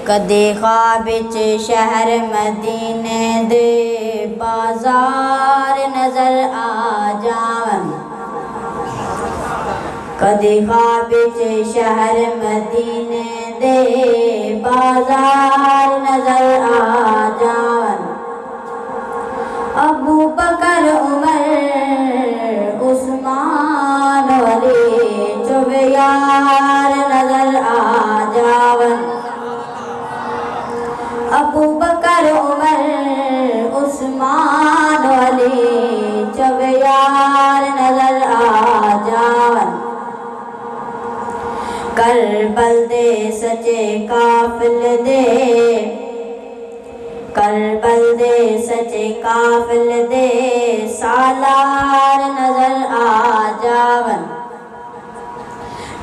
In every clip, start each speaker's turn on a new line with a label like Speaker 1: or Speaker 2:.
Speaker 1: कदे ख्वाब च शहर मदीने दे बाजार नजर आ जावन। कदे ख्वाब च शहर मदीने दे बाजार नजर आ जावन। अबू बकर उमर उस्मान अली चुब यार नजर आ जावन। अबू बकर उमर उस्मान अली चुब यार नजर आ जावन। करबल दे सचे काफिल दे, करबल दे सचे काफिल दे सालार नजर आ जावन।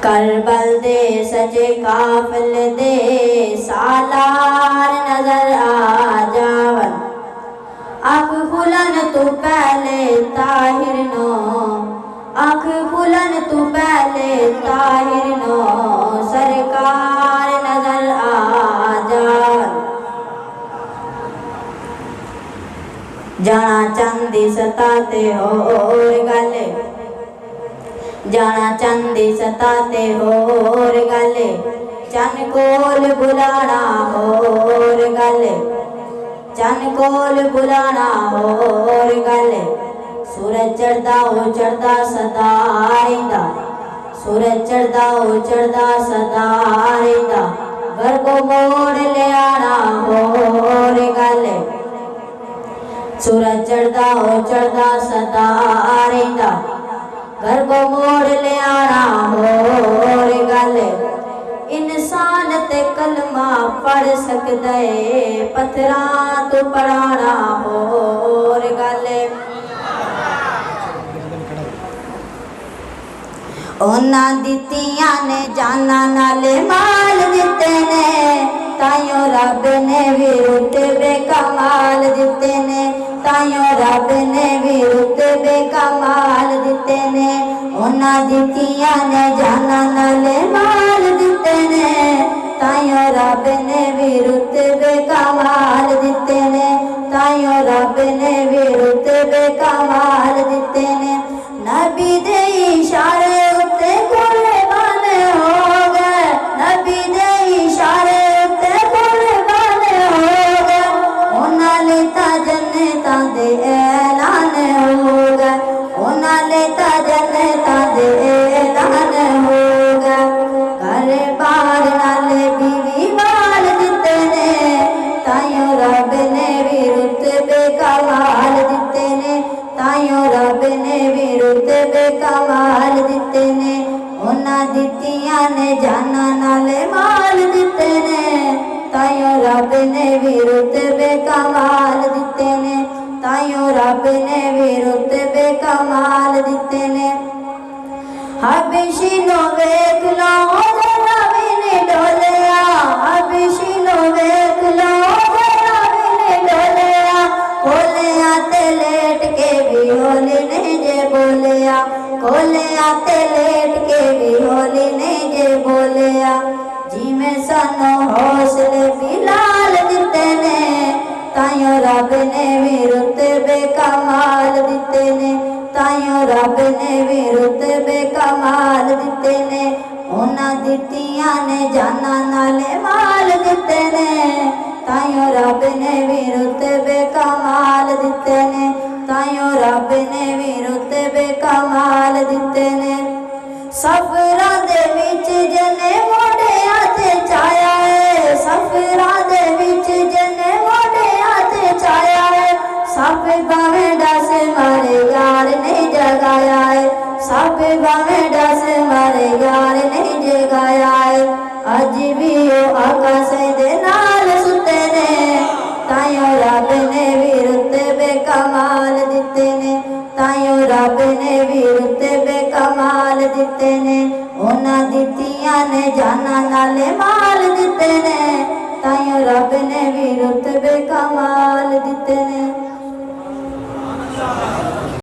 Speaker 1: करबल दे सचे काफिल दे सालार नजर आ जावन। आँख खुलन तू पहले ताहिर नो, आँख खुलन तू पहले ताहिर नो सरकार नजर आ जावन। जाना चंदी सताते हो और गले, जाना चंदी सताते हो और गले, चन कोल बुलाना हो और गले, चन कोल बुलाना हो और गले। सूरज चढ़दा हो चढ़दा सदा आइंदा, सूरज चढ़दा हो चढ़दा सदा आइंदा, घर को मोड़ ले आना हो और गले। सूरज चढ़दा हो चढ़दा सदा आइंदा, घर को मोड़ ले आना हो और गले। इंसान ते कलमा पढ़ सकदे पत्थरां तो पढ़ाना हो और गले। उन्हां दित्तियां ने जाना नाले माल दिते ने, ताइयों रब ने भी रुतबे कमाल दिते ने, ताइयों रब ने भी रुतबे कमाल दिते ने। उन्हां दित्तियां ने जाना नाले माल दिते ने, ताइयों रब ने भी रुतबे कमाल दिते ने, ताइयों रब ने भी रुतबे कमाल दिते ने। नबी दे इशारे उत्ते कुर्बान हो गए, नबी दे इशारे उत्ते कुर्बान हो गए। उन्हां लेता जन्नतां दे ऐलान हो गए, उन्हां लेता जन्नतां दे ऐलान हो गए। घर बार नाले बीवी बाल दिते ने, ताइयों रब ने भी रुतबे कमाल दिते ने, ताइयों रब ने भी रुतबे कमाल दिते ने। उन्हां दित्तियां ने जाना नाले माल दिते ने, ताइयों रब ने भी रुतबे कमाल दिते ने, ताइयों रब ने भी रुतबे कमाल दिते ने। हबशी नो वेख लो जरा भी नहीं डोलिया, हबशी नो वेख लो जरा भी नहीं डोलिया, कोलिया ते लेट के भी होली नहीं जे बोलिया, कोलिया ते लेट के भी होली नहीं जे बोलिया। जिमें सानू हौसले बिलाल दिते ने, ताइयों रब ने भी रुतबे कमाल दिते ने, ताइयों रब ने भी रुतबे कमाल दिते ने। उन्हां दित्तियां ने जाना नाले माल दिते ने, ताइयों रब ने भी रुतबे कमाल दिते ने, ताइयों रब ने भी रुतबे कमाल दिते ने। सफरां दे विच जने मोढियां ते छाया है, सफरां दे विच जने मोढियां ते छाया है। सब भावें दस मारे यार नहीं जगाया है, सब भावें दस मारे यार नहीं जगाया है। अज भी ओ आका दे नाल सुते ने, ताइयों रब ने भी रुतबे कमाल दिते ने, ताइयों रब ने भी रुतबे कमाल दिते ने। उन्हां दित्तियां ने जाना नाले माल दिते ने, ताइयों रब ने भी रुतबे कमाल दिते ने।